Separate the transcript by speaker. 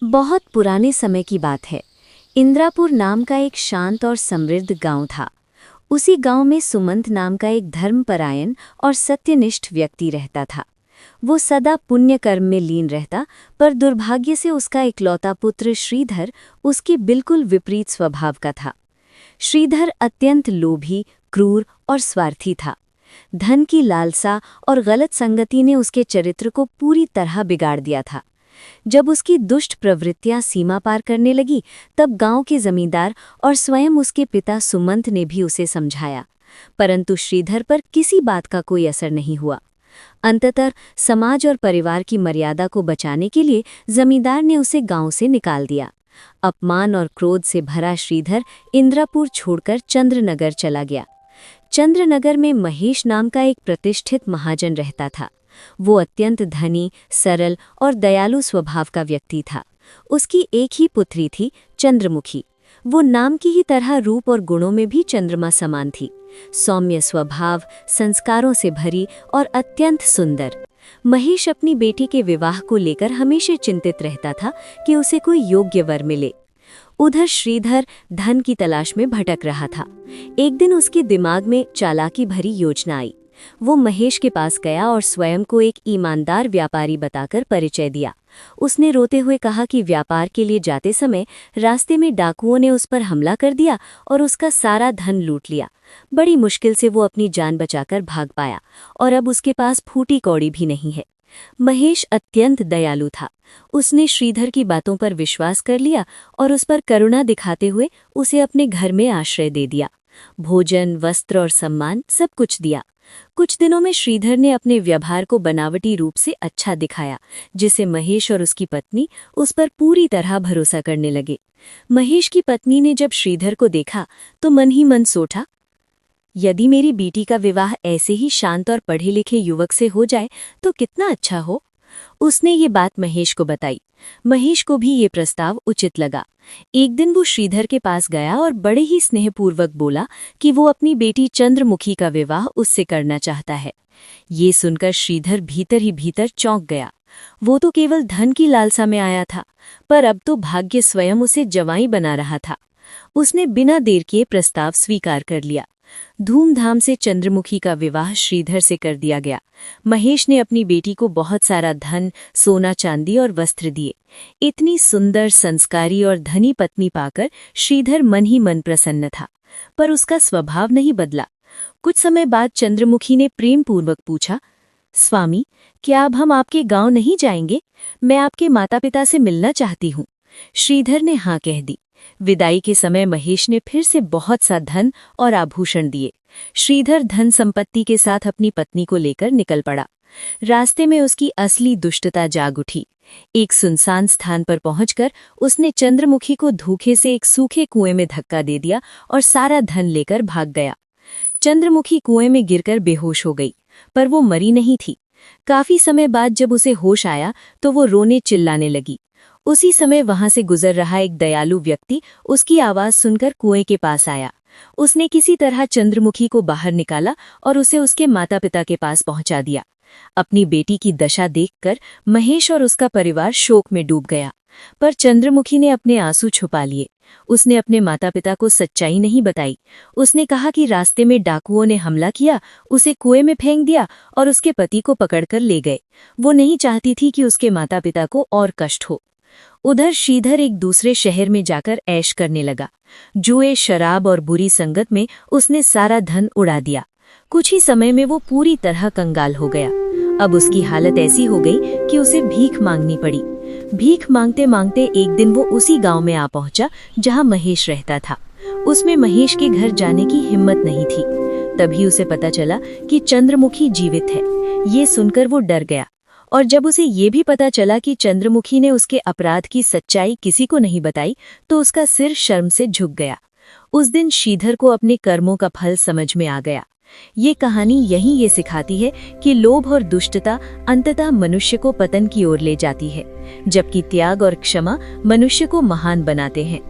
Speaker 1: बहुत पुराने समय की बात है। इंद्रापुर नाम का एक शांत और समृद्ध गांव था। उसी गांव में सुमंत नाम का एक धर्मपरायण और सत्यनिष्ठ व्यक्ति रहता था। वो सदा पुण्य कर्म में लीन रहता, पर दुर्भाग्य से उसका इकलौता पुत्र श्रीधर उसके बिल्कुल विपरीत स्वभाव का था। श्रीधर अत्यंत लोभी, क्रूर और स्वार्थी था। धन की लालसा और गलत संगति ने उसके चरित्र को पूरी तरह बिगाड़ दिया था। जब उसकी दुष्ट प्रवृत्तियां सीमा पार करने लगी, तब गांव के जमींदार और स्वयं उसके पिता सुमंत ने भी उसे समझाया, परंतु श्रीधर पर किसी बात का कोई असर नहीं हुआ। अंततः समाज और परिवार की मर्यादा को बचाने के लिए जमींदार ने उसे गांव से निकाल दिया। अपमान और क्रोध से भरा श्रीधर इंद्रापुर छोड़कर चंद्रनगर चला गया। चंद्रनगर में महेश नाम का एक प्रतिष्ठित महाजन रहता था। वो अत्यंत धनी, सरल और दयालु स्वभाव का व्यक्ति था। उसकी एक ही पुत्री थी, चंद्रमुखी। वो नाम की ही तरह रूप और गुणों में भी चंद्रमा समान थी। सौम्य स्वभाव, संस्कारों से भरी और अत्यंत सुंदर। महेश अपनी बेटी के विवाह को लेकर हमेशा चिंतित रहता था कि उसे कोई योग्य वर मिले। उधर श्रीधर धन की तलाश में भटक रहा था। एक दिन उसके दिमाग में चालाकी भरी योजना आई। वो महेश के पास गया और स्वयं को एक ईमानदार व्यापारी बताकर परिचय दिया। उसने रोते हुए कहा कि व्यापार के लिए जाते समय रास्ते में डाकुओं ने उस पर हमला कर दिया और उसका सारा धन लूट लिया। बड़ी मुश्किल से वो अपनी जान बचाकर भाग पाया और अब उसके पास फूटी कौड़ी भी नहीं है। महेश अत्यंत दयालु था। उसने श्रीधर की बातों पर विश्वास कर लिया और उस पर करुणा दिखाते हुए उसे अपने घर में आश्रय दे दिया। भोजन, वस्त्र और सम्मान सब कुछ दिया। कुछ दिनों में श्रीधर ने अपने व्यवहार को बनावटी रूप से अच्छा दिखाया, जिसे महेश और उसकी पत्नी उस पर पूरी तरह भरोसा करने लगे। महेश की पत्नी ने जब श्रीधर को देखा तो मन ही मन सोचा, यदि मेरी बेटी का विवाह ऐसे ही शांत और पढ़े लिखे युवक से हो जाए तो कितना अच्छा हो। उसने ये बात महेश को बताई। महेश को भी ये प्रस्ताव उचित लगा। एक दिन वो श्रीधर के पास गया और बड़े ही स्नेहपूर्वक बोला कि वो अपनी बेटी चंद्रमुखी का विवाह उससे करना चाहता है। ये सुनकर श्रीधर भीतर ही भीतर चौंक गया। वो तो केवल धन की लालसा में आया था, पर अब तो भाग्य स्वयं उसे जवाई बना रहा था। उसने बिना देर किए प्रस्ताव स्वीकार कर लिया। धूमधाम से चंद्रमुखी का विवाह श्रीधर से कर दिया गया। महेश ने अपनी बेटी को बहुत सारा धन, सोना चांदी और वस्त्र दिए। इतनी सुंदर, संस्कारी और धनी पत्नी पाकर श्रीधर मन ही मन प्रसन्न था, पर उसका स्वभाव नहीं बदला। कुछ समय बाद चंद्रमुखी ने प्रेम पूर्वक पूछा, स्वामी, क्या अब हम आपके गांव नहीं जाएंगे? मैं आपके माता पिता से मिलना चाहती हूँ। श्रीधर ने हाँ कह दी। विदाई के समय महेश ने फिर से बहुत सा धन और आभूषण दिए। श्रीधर धन संपत्ति के साथ अपनी पत्नी को लेकर निकल पड़ा। रास्ते में उसकी असली दुष्टता जाग उठी। एक सुनसान स्थान पर पहुंचकर उसने चंद्रमुखी को धोखे से एक सूखे कुएं में धक्का दे दिया और सारा धन लेकर भाग गया। चंद्रमुखी कुएं में गिरकर बेहोश हो गई, पर वो मरी नहीं थी। काफी समय बाद जब उसे होश आया तो वो रोने चिल्लाने लगी। उसी समय वहां से गुजर रहा एक दयालु व्यक्ति उसकी आवाज सुनकर कुएं के पास आया। उसने किसी तरह चंद्रमुखी को बाहर निकाला और उसे उसके माता पिता के पास पहुंचा दिया। अपनी बेटी की दशा देखकर महेश और उसका परिवार शोक में डूब गया, पर चंद्रमुखी ने अपने आंसू छुपा लिए। उसने अपने माता पिता को सच्चाई नहीं बताई। उसने कहा कि रास्ते में डाकुओं ने हमला किया, उसे कुएं में फेंक दिया और उसके पति को पकड़कर ले गए। वो नहीं चाहती थी कि उसके माता पिता को और कष्ट हो। उधर श्रीधर एक दूसरे शहर में जाकर ऐश करने लगा। जुए, शराब और बुरी संगत में उसने सारा धन उड़ा दिया। कुछ ही समय में वो पूरी तरह कंगाल हो गया। अब उसकी हालत ऐसी हो गई कि उसे भीख मांगनी पड़ी। भीख मांगते मांगते एक दिन वो उसी गांव में आ पहुंचा जहां महेश रहता था। उसमें महेश के घर जाने की हिम्मत नहीं थी। तभी उसे पता चला कि चंद्रमुखी जीवित है। ये सुनकर वो डर गया, और जब उसे ये भी पता चला कि चंद्रमुखी ने उसके अपराध की सच्चाई किसी को नहीं बताई, तो उसका सिर शर्म से झुक गया। उस दिन श्रीधर को अपने कर्मों का फल समझ में आ गया। ये कहानी यही ये सिखाती है कि लोभ और दुष्टता अंततः मनुष्य को पतन की ओर ले जाती है, जबकि त्याग और क्षमा मनुष्य को महान बनाते हैं।